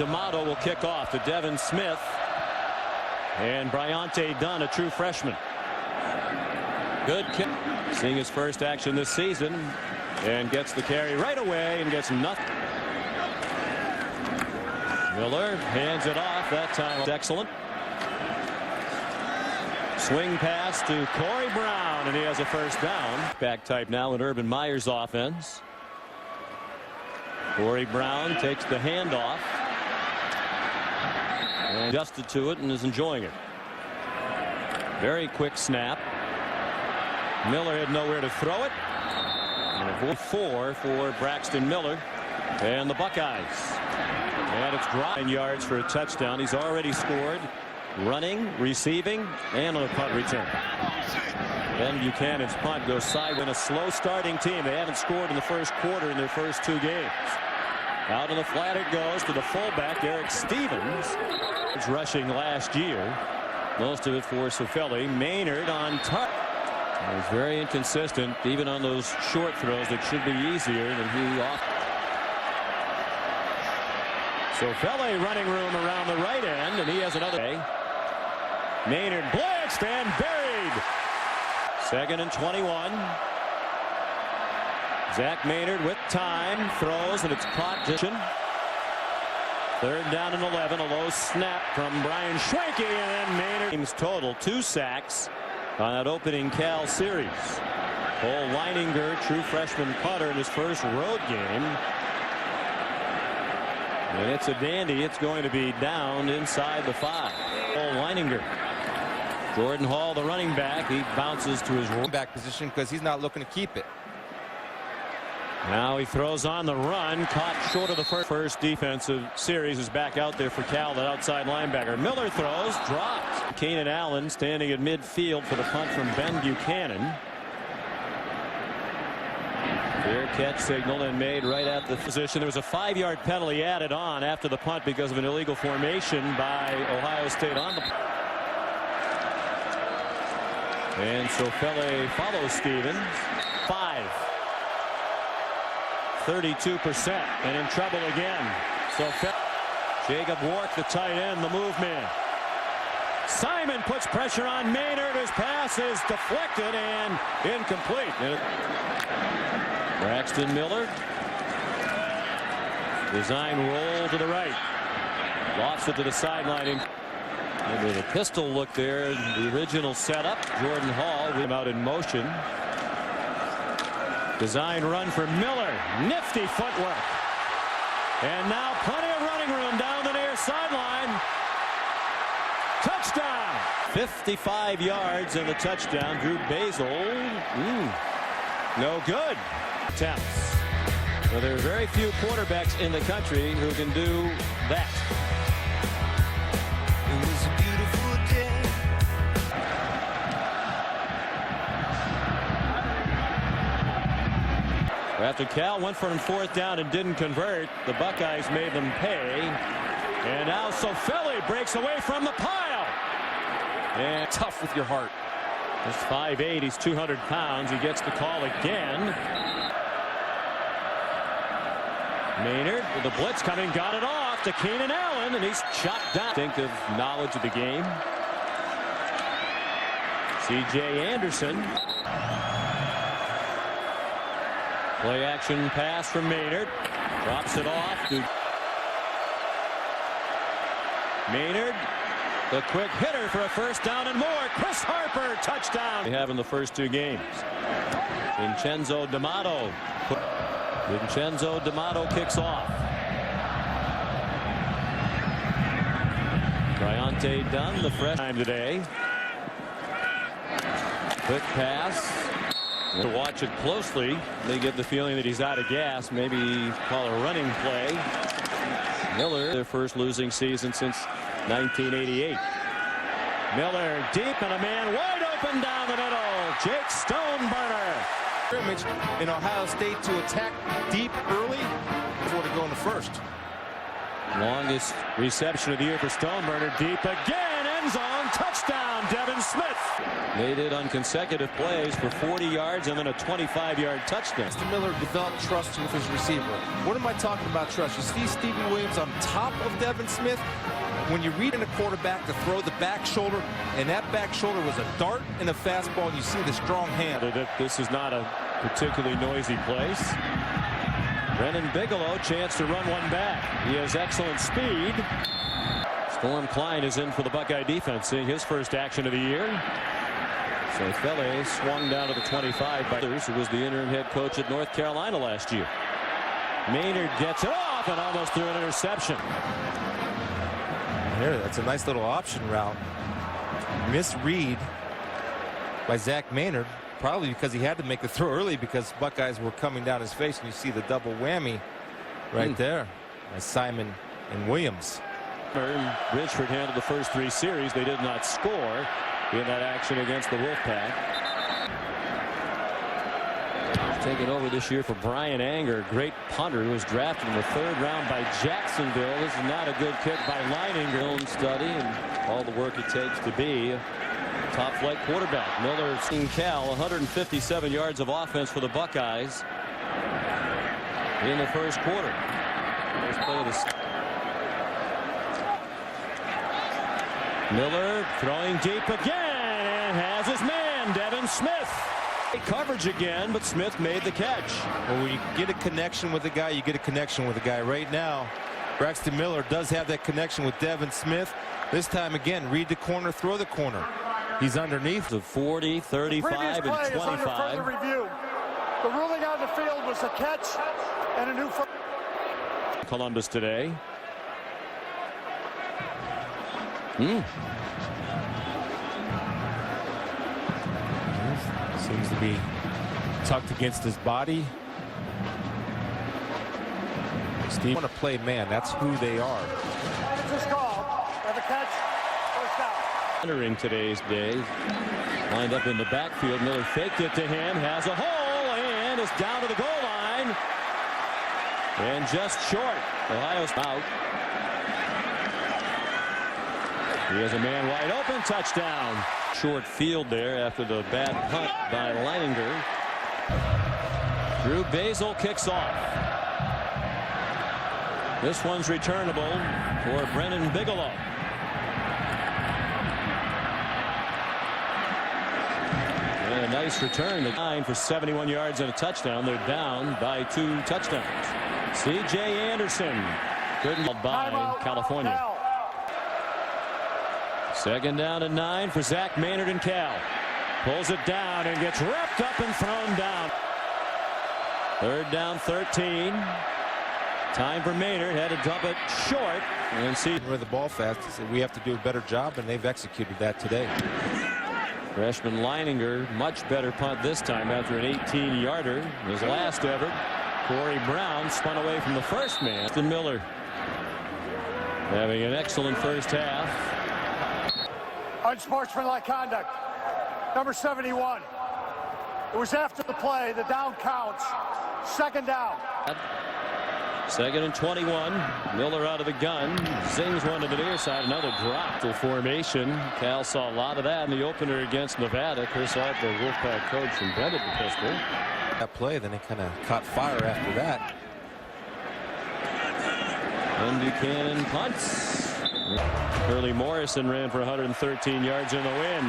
D'Amato will kick off to Devin Smith. And Bryante Dunn, a true freshman. Good kick. Seeing his first action this season. And gets the carry right away and gets nothing. Miller hands it off. That time excellent. Swing pass to Corey Brown, and he has a first down. Back type now in Urban Meyer's offense. Corey Brown takes the handoff and adjusted to it and is enjoying it. Very quick snap. Miller had nowhere to throw it. And 4 for Braxton Miller and the Buckeyes. And it's dropping yards for a touchdown. He's already scored running, receiving, and on a punt return. Ben Buchanan's punt goes side in a slow starting team. They haven't scored in the first quarter in their first 2 games. Out in the flat it goes to the fullback, Eric Stevens. He's rushing last year. Most of it for Sofeli. Maynard on target. He's very inconsistent, even on those short throws that should be easier than he often. Sofeli running room around the right end, and he has another. Maynard blitzed and buried. 2nd and 21. Zach Maynard with time throws, and it's caught. 3rd down and 11. A low snap from Brian Schwenke, and then Maynard. Team's total 2 sacks on that opening Cal series. Cole Leininger, true freshman punter in his first road game. And it's a dandy. It's going to be down inside the 5. Cole Leininger. Jordan Hall, the running back. He bounces to his running back position because he's not looking to keep it. Now he throws on the run. Caught short of the first defensive series. Is back out there for Cal, that outside linebacker. Miller throws, dropped. Keenan Allen standing at midfield for the punt from Ben Buchanan. Fair catch signal and made right at the position. There was a 5-yard penalty added on after the punt because of an illegal formation by Ohio State on the. And Sofeli follows Stevens. 5. 32% and in trouble again. Sofeli. Jacob Wark, the tight end, the move man. Simon puts pressure on Maynard. His pass is deflected and incomplete. Braxton Miller. Design roll to the right. Lost it to the sideline. And with a pistol look there, the original setup. Jordan Hall with him out in motion. Design run for Miller. Nifty footwork. And now plenty of running room down the near sideline. Touchdown. 55 yards and the touchdown. Drew Basil. No good. Attempts. Well, there are very few quarterbacks in the country who can do that. It was a beautiful day. After Cal went for 4th down and didn't convert, the Buckeyes made them pay. And now Sofeli breaks away from the pile. And Tough with your heart. Just 5'8", he's 200 pounds. He gets the call again. Maynard with the blitz coming, got it off to Keenan Allen, and he's chopped down. Think of knowledge of the game. C.J. Anderson. Play action pass from Maynard. Drops it off to Maynard. The quick hitter for a first down and more. Chris Harper, touchdown. They have in the first 2 games. Vincenzo D'Amato. Vincenzo D'Amato kicks off. Bryante Dunn, the fresh time today. Quick pass. To watch it closely, they get the feeling that he's out of gas. Maybe call a running play. Miller, their first losing season since 1988. Miller deep and a man wide open down the middle. Jake Stoneburner. In Ohio State to attack deep early before they go in the first. Longest reception of the year for Stoneburner. Deep again, and end zone. Touchdown, Devin Smith. They did on consecutive plays for 40 yards and then a 25-yard touchdown. Mr. Miller developed trust with his receiver. What am I talking about trust? You see Stephen Williams on top of Devin Smith. When you're reading a quarterback to throw the back shoulder, and that back shoulder was a dart and a fastball, and you see the strong hand. This is not a particularly noisy place. Brennan Bigelow, chance to run one back. He has excellent speed. Storm Klein is in for the Buckeye defense, seeing his first action of the year. So Fele swung down to the 25 by others, who was the interim head coach at North Carolina last year. Maynard gets it off and almost threw an interception. Here, that's a nice little option route. Misread by Zach Maynard, probably because he had to make the throw early because Buckeyes were coming down his face, and you see the double whammy right there by Simon and Williams. Richford handled the first 3 series. They did not score in that action against the Wolfpack. Taking over this year for Brian Anger, great punter who was drafted in the 3rd round by Jacksonville. This is not a good kick by Leininger. Own study and all the work it takes to be a top flight quarterback. Miller seen Cal 157 yards of offense for the Buckeyes in the first quarter. First play of the Miller throwing deep again and has his man Devin Smith. Coverage again, but Smith made the catch. Well, when you get a connection with a guy, you get a connection with a guy. Right now, Braxton Miller does have that connection with Devin Smith. This time again, read the corner, throw the corner. He's underneath. The 40, 35, and 25. Is under further review. The ruling on the field was a catch and a new. Columbus today. Seems to be tucked against his body. Steve want to play man. That's who they are. Just called. And the catch. First down. Entering today's day. Lined up in the backfield. Miller faked it to him. Has a hole and is down to the goal line. And just short. Ohio's out. He has a man wide open. Touchdown. Short field there after the bad punt by Leininger. Drew Basil kicks off. This one's returnable for Brennan Bigelow. And a nice return. The 9 for 71 yards and a touchdown. They're down by 2 touchdowns. C.J. Anderson. Good by California. Now. 2nd down and 9 for Zach Maynard and Cal. Pulls it down and gets wrapped up and thrown down. 3rd down 13. Time for Maynard. Had to dump it short. And see where the ball fast. We have to do a better job, and they've executed that today. Freshman Leininger, much better punt this time after an 18-yarder. His last ever. Corey Brown spun away from the first man. Austin Miller having an excellent first half. Unsportsmanlike conduct. Number 71. It was after the play. The down counts. 2nd down. 2nd and 21. Miller out of the gun. Zings one to the near side. Another drop to formation. Cal saw a lot of that in the opener against Nevada. Chris Alt, the Wolfpack coach, invented the pistol. That play, then it kind of caught fire after that. And Buchanan punts. Curly Morrison ran for 113 yards in the win.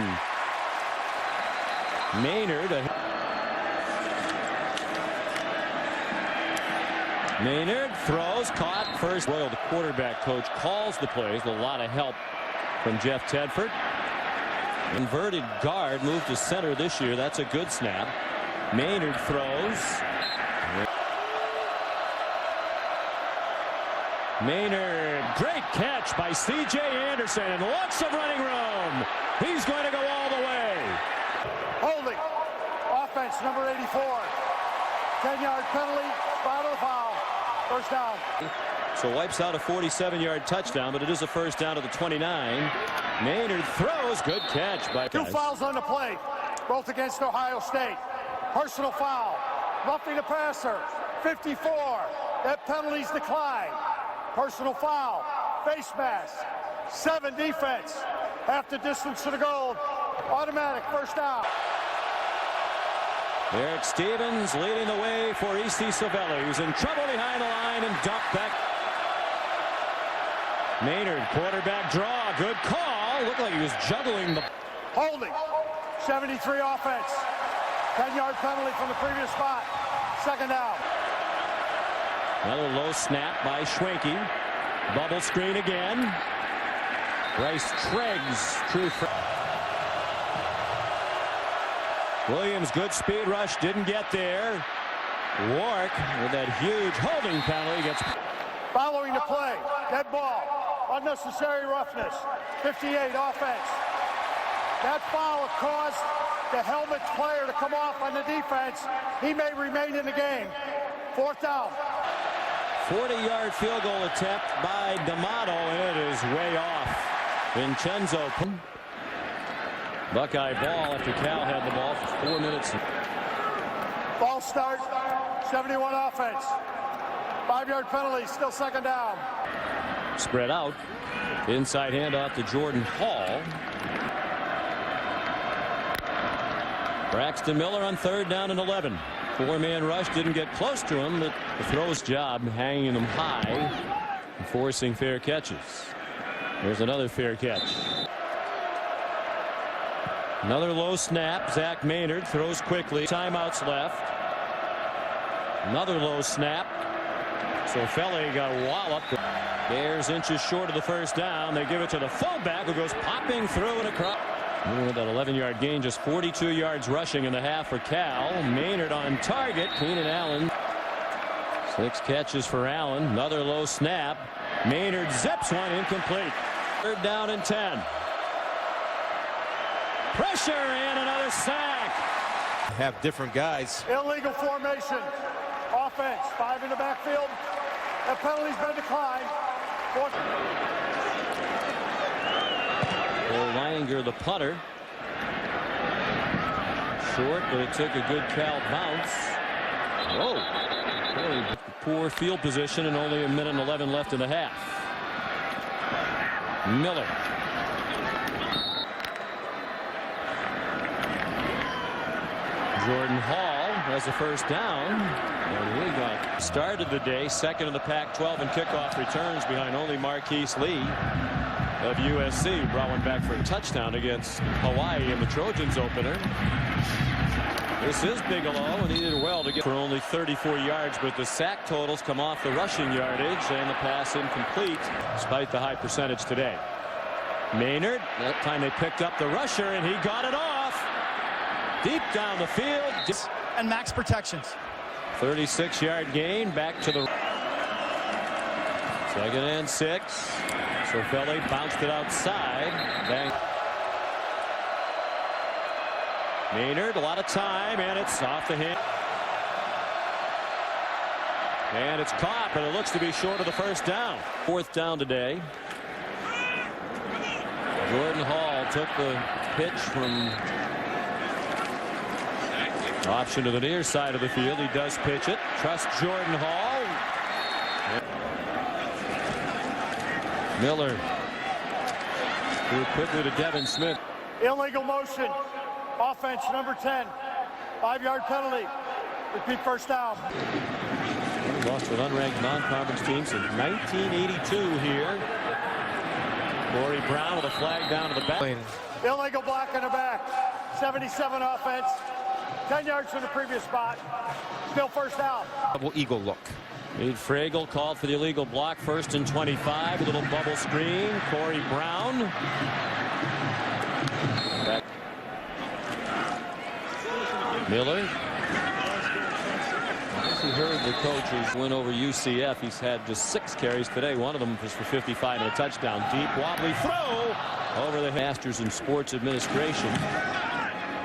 Maynard throws, caught first. Royal, the quarterback coach, calls the plays with a lot of help from Jeff Tedford. Inverted guard moved to center this year. That's a good snap. Maynard throws. Maynard, great catch by C.J. Anderson, and lots of running room. He's going to go all the way. Holding. Offense, number 84. 10-yard penalty. Bottom of the foul. First down. So wipes out a 47-yard touchdown, but it is a first down to the 29. Maynard throws. Good catch by 2 fouls on the play, both against Ohio State. Personal foul. Roughing the passer. 54. That penalty's declined. Personal foul. Face mask. 7 defense. half the distance to the goal. Automatic first down. Eric Stevens leading the way for E.C. Savelli, who's in trouble behind the line and dumped back. Maynard, quarterback draw, good call. Looked like he was juggling the. Holding. 73 offense. 10-yard penalty from the previous spot. Second down. Another low snap by Schwenke. Bubble screen again. Bryce Treggs, true for. Williams, good speed rush, didn't get there. Warwick with that huge holding penalty gets. Following the play, dead ball, unnecessary roughness. 58 offense. That foul caused the helmet player to come off on the defense. He may remain in the game. Fourth down. 40-yard field goal attempt by D'Amato, and it is way off. Vincenzo. Buckeye ball after Cal had the ball for 4 minutes. False start. 71 offense. 5-yard penalty. Still second down. Spread out. Inside handoff to Jordan Hall. Braxton Miller on third down and 11. 4-man rush, didn't get close to him, but the throw's job hanging them high and forcing fair catches. There's another fair catch. Another low snap. Zach Maynard throws quickly. Timeouts left. Another low snap. So Feli got walloped. Bears inches short of the first down. They give it to the fullback, who goes popping through and across. With that 11-yard gain, just 42 yards rushing in the half for Cal. Maynard on target. Keenan Allen. 6 catches for Allen. Another low snap. Maynard zips one incomplete. Third down and 10. Pressure and another sack. Have different guys. Illegal formation. Offense. 5 in the backfield. That penalty's been declined. Leininger, the punter. Short, but it took a good Cal bounce. Whoa. Really poor field position and only 1:11 left in the half. Miller. Jordan Hall has a first down. And he got started the day second in the Pac-12 in kickoff returns behind only Marquise Lee of USC. Brought one back for a touchdown against Hawaii in the Trojans opener. This is Bigelow, and he did well to get for only 34 yards, but the sack totals come off the rushing yardage, and the pass incomplete despite the high percentage today. Maynard, that time they picked up the rusher, and he got it off deep down the field. And max protections. 36-yard gain, back to the second and 6. So Feli bounced it outside. Bang. Maynard, a lot of time, and it's off the hand. And it's caught, but it looks to be short of the first down. Fourth down today. Jordan Hall took the pitch from option to the near side of the field. He does pitch it. Trust Jordan Hall. Miller threw quickly to Devin Smith. Illegal motion. Offense number 10. 5-yard penalty. Repeat first down. Lost with unranked non-conference teams since 1982 here. Corey Brown with a flag down to the back. Illegal block in the back. 77 offense. 10 yards from the previous spot. Still first down. Double eagle look. Reed Fragel called for the illegal block. First and 25. A little bubble screen. Corey Brown. Back. Miller. As we heard the coaches win over UCF. He's had just 6 carries today. One of them was for 55 and a touchdown. Deep wobbly throw over the Masters in Sports Administration.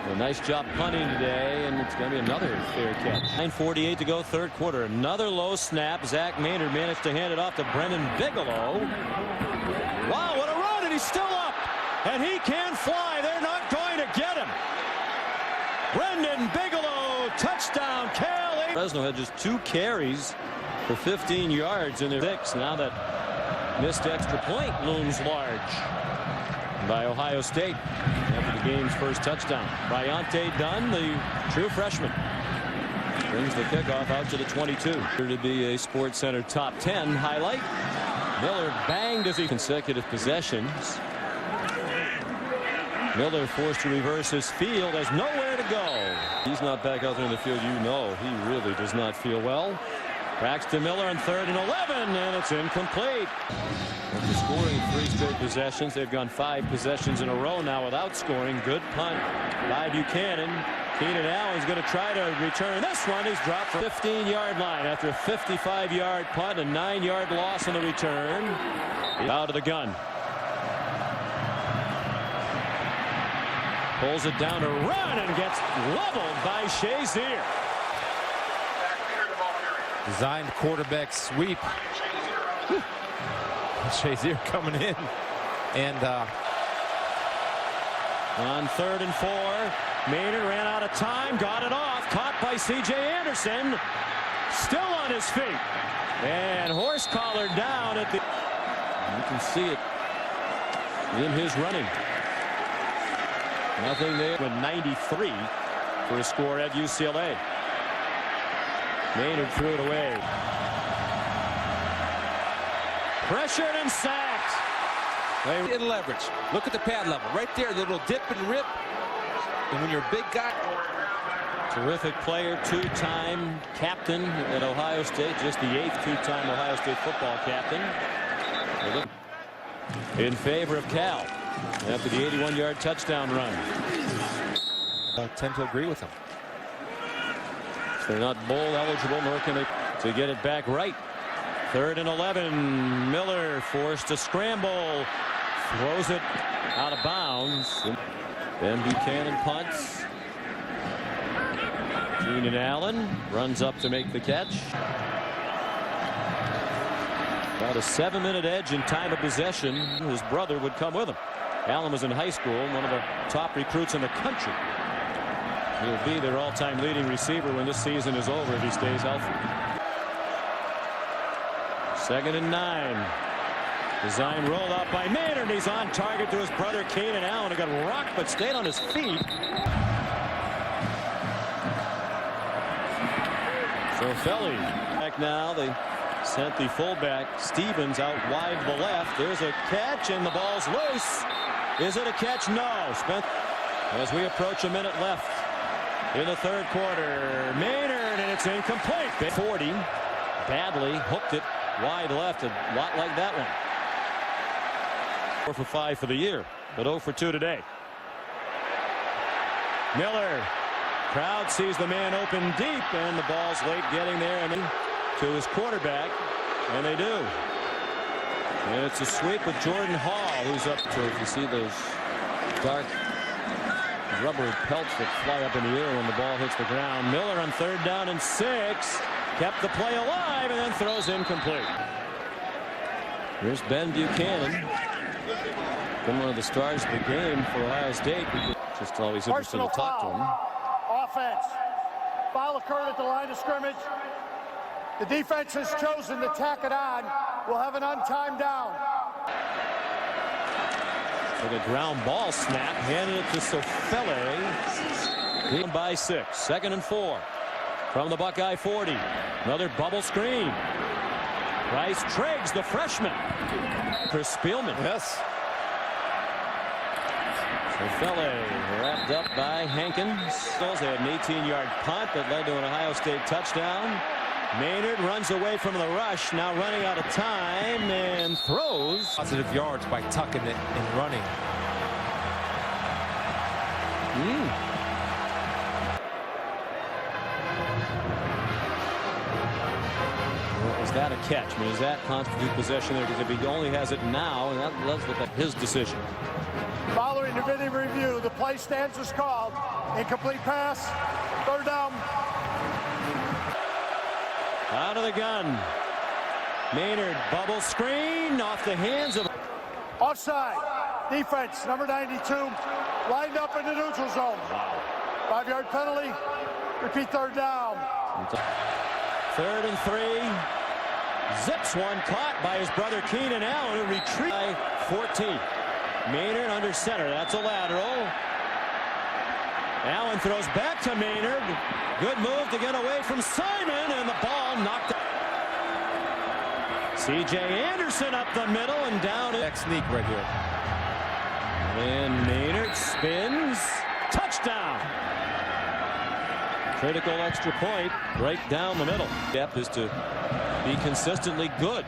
A nice job punting today, and it's going to be another fair catch. 9:48 to go, third quarter. Another low snap. Zach Maynard managed to hand it off to Brendan Bigelow. Wow, what a run, and he's still up. And he can fly. They're not going to get him. Brendan Bigelow, touchdown, Cal. Fresno had just 2 carries for 15 yards in their 6. Now that missed extra point looms large. by Ohio State after the game's first touchdown. Bryante Dunn, the true freshman, brings the kickoff out to the 22. To be a Sports Center top 10 highlight. Miller banged as he consecutive possessions. Miller forced to reverse his field, has nowhere to go. He's not back out there in the field. You know he really does not feel well. Braxton Miller on 3rd and 11, and it's incomplete. After scoring 3 straight possessions, they've gone 5 possessions in a row now without scoring. Good punt by Buchanan. Keenan Allen's going to try to return this one. He's dropped from the 15-yard line after a 55-yard punt, a 9-yard loss on the return. Out of the gun. Pulls it down to run and gets leveled by Shazier. Designed quarterback sweep. Shazier coming in. And on 3rd and 4, Maynard ran out of time, got it off, caught by C.J. Anderson, still on his feet, and horse collar down at the. You can see it in his running. Nothing there. With 93 for a score at UCLA. Maynard threw it away. Pressured and sacked. in leverage. Look at the pad level. Right there, little dip and rip. And when you're a big guy. Terrific player, two-time captain at Ohio State, just the 8th two-time Ohio State football captain. In favor of Cal after the 81-yard touchdown run. I tend to agree with him. They're not bowl eligible, nor can they to get it back right. 3rd and 11. Miller forced to scramble, throws it out of bounds. Then Buchanan punts. Keenan Allen runs up to make the catch. About a 7-minute edge in time of possession. His brother would come with him. Allen was in high school, one of the top recruits in the country. He'll be their all-time leading receiver when this season is over if he stays healthy. 2nd and 9. Design rolled out by Maynard. He's on target to his brother Keenan Allen, who got rocked but stayed on his feet. So Felly back now. They sent the fullback Stevens out wide to the left. There's a catch and the ball's loose. Is it a catch? No. Spent as we approach a minute left in the 3rd quarter. Maynard, and it's incomplete. 40 badly hooked it wide left, a lot like that one. 4 for 5 for the year, but 0 for 2 today. Miller. Crowd sees the man open deep, and the ball's late getting there and to his quarterback, and they do. And it's a sweep with Jordan Hall, who's up to, if you see those dark rubber pelts that fly up in the air when the ball hits the ground. Miller on 3rd down and 6, kept the play alive and then throws incomplete. Here's Ben Buchanan, been one of the stars of the game for Ohio State. Just always interesting to talk to him. Offense. Foul occurred at the line of scrimmage. The defense has chosen to tack it on. We'll have an untimed down. With a ground ball snap, handed it to Sofele. Beaten by 6. 2nd and 4 from the Buckeye 40. Another bubble screen. Bryce Triggs, the freshman. Chris Spielman. Yes. Sofele wrapped up by Hankins. They had an 18-yard punt that led to an Ohio State touchdown. Maynard runs away from the rush, now running out of time, and throws. Positive yards by tucking it and running. Well, is that a catch? I mean, does that constitute possession there? Because if he only has it now, and that's his decision. Following the video review, the play stands as called. Incomplete pass. 3rd down. Out of the gun. Maynard bubble screen off the hands of. Offside. Defense, number 92, lined up in the neutral zone. 5-yard penalty. Repeat 3rd down. 3rd and 3. Zips one, caught by his brother Keenan Allen, who retrieved by 14. Maynard under center. That's a lateral. Allen throws back to Maynard. Good move to get away from Simon, and the ball knocked out. C.J. Anderson up the middle and down. Back sneak right here. And Maynard spins. Touchdown. Critical extra point right down the middle. Step is to be consistently good.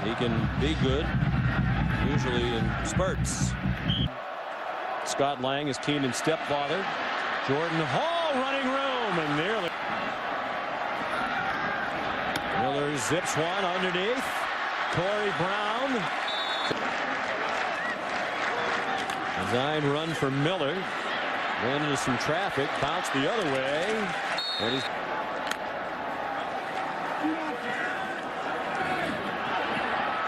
He can be good, usually in spurts. Scott Lang is Keenan's stepfather. Jordan Hall running room and nearly. Miller zips one underneath. Torrey Brown. Design run for Miller. Ran into some traffic. Bounced the other way. And he's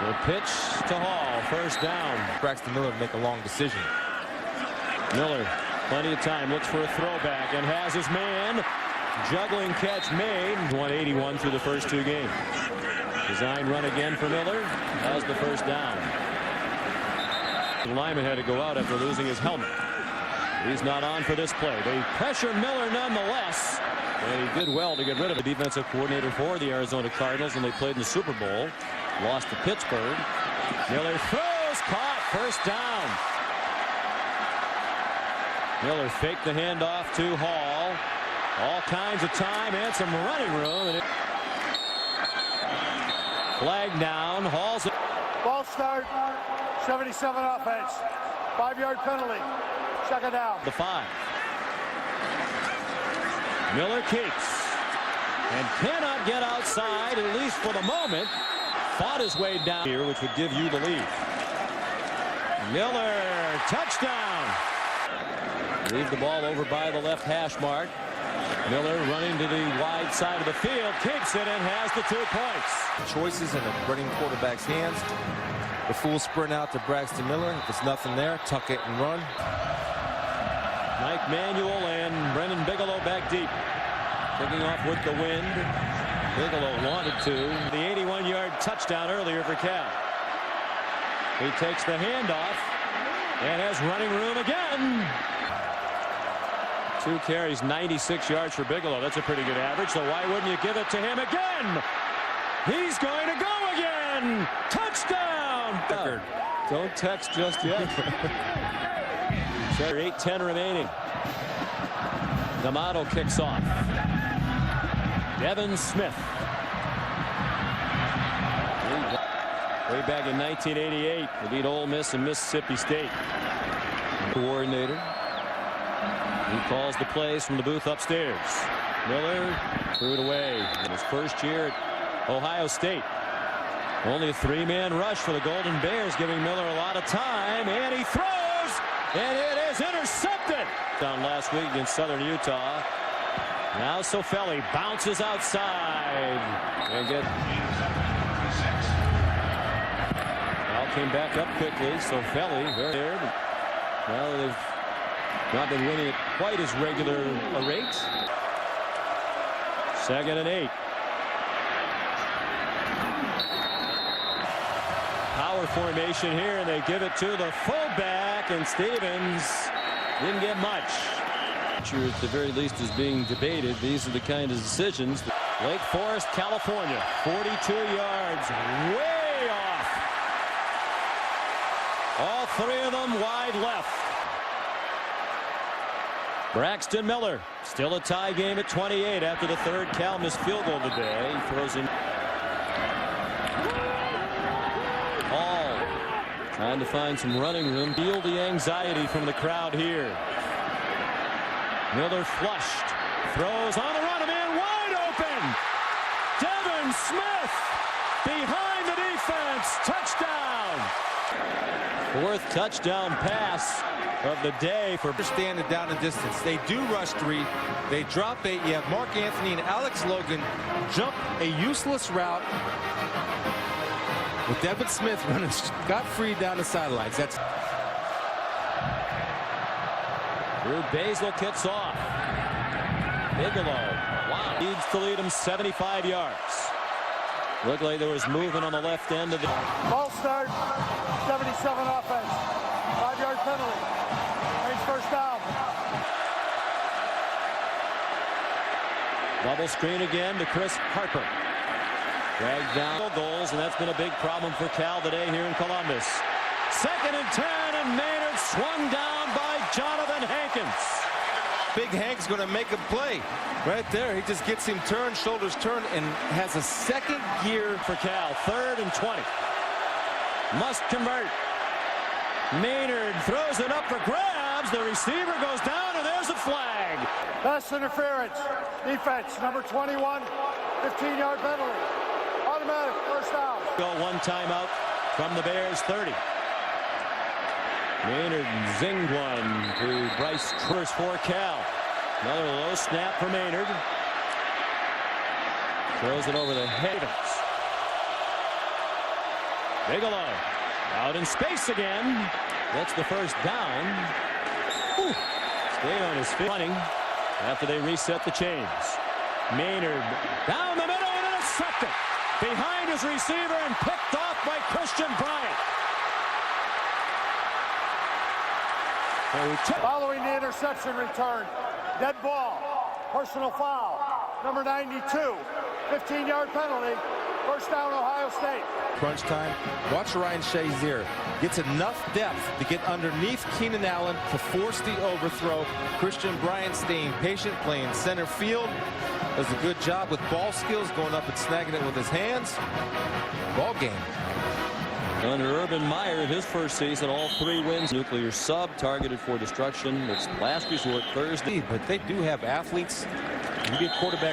the pitch to Hall. First down. Braxton Miller to make a long decision. Miller, plenty of time, looks for a throwback and has his man. Juggling catch made. 181 through the first two games. Design run again for Miller. Has the first down. The lineman had to go out after losing his helmet. He's not on for this play. They pressure Miller nonetheless. And he did well to get rid of the defensive coordinator for the Arizona Cardinals when they played in the Super Bowl. Lost to Pittsburgh. Miller throws, caught, first down. Miller faked the handoff to Hall. All kinds of time and some running room. And flag down. Hall's. Ball start. 77 offense. 5-yard penalty. Second down. The 5. Miller keeps and cannot get outside, at least for the moment. Fought his way down here, which would give you the lead. Miller, touchdown. Leave the ball over by the left hash mark. Miller running to the wide side of the field, keeps it and has the 2 points. Choices in a running quarterback's hands. The full sprint out to Braxton Miller. If there's nothing there, tuck it and run. Mike Manuel and Brendan Bigelow back deep. Kicking off with the wind. Bigelow wanted to. The 81-yard touchdown earlier for Cal. He takes the handoff and has running room again. 2 carries, 96 yards for Bigelow. That's a pretty good average, so why wouldn't you give it to him again? He's going to go again. Touchdown. Don't text just yet. 8:10 remaining. D'Amato kicks off. Devin Smith. Way back in 1988, they beat Ole Miss and Mississippi State. Coordinator. He calls the plays from the booth upstairs. Miller threw it away in his first year at Ohio State. Only a 3-man rush for the Golden Bears, giving Miller a lot of time, and he throws, and it is intercepted. Down last week against Southern Utah. Now Sofeli bounces outside and Ball came back up quickly. Sofeli very good. Now they've not been winning at quite as regular a rate. 2nd and 8. Power formation here, and they give it to the fullback, and Stevens didn't get much. At the very least is being debated. These are the kind of decisions. Lake Forest, California, 42 yards, way off. All 3 of them wide left. Braxton Miller, still a tie game at 28 after the 3rd Cal missed field goal today. He throws in. Hall trying to find some running room. Feel the anxiety from the crowd here. Miller flushed, throws on the run, a man wide open. Devin Smith behind the defense, touchdown. 4th touchdown pass of the day for. Understand the down and distance. They do rush 3. They drop 8. You have Mark Anthony and Alex Logan jump a useless route with Devin Smith running scot-free down the sidelines. That's. Drew Basil kicks off. Bigelow, wow, needs to lead him 75 yards. Looked like there was movement on the left end of the. Ball start. 77 offense. 5-yard Double screen again to Chris Harper. Dragged down goals, and that's been a big problem for Cal today here in Columbus. 2nd and 10, and Maynard swung down by Jonathan Hankins. Big Hank's going to make a play right there. He just gets him turned, shoulders turned, and has a second gear For Cal, 3rd and 20. Must convert. Maynard throws it up for grabs. The receiver goes down, and there's a flag. Pass interference. Defense, number 21, 15-yard penalty. Automatic, first down. Go one timeout from the Bears 30. Maynard zinged one to Bryce Truers for Cal. Another low snap for Maynard. Throws it over the head. Bigelow out in space again. That's the first down. Whew. Stay on his feet. Running after they reset the chains. Maynard down the middle and intercepted. Behind his receiver and picked off by Christian Bryant. Following the interception return, dead ball, personal foul, number 92, 15-yard penalty, first down Ohio State. crunch time. Watch Ryan Shazier. Gets enough depth to get underneath Keenan Allen to force the overthrow. Christian Bryant staying patient, playing center field. Does a good job with ball skills, going up and snagging it with his hands. Ball game. Under Urban Meyer, his first season, all 3 wins. Nuclear sub targeted for destruction. It's last resort Thursday. But they do have athletes. You get quarterback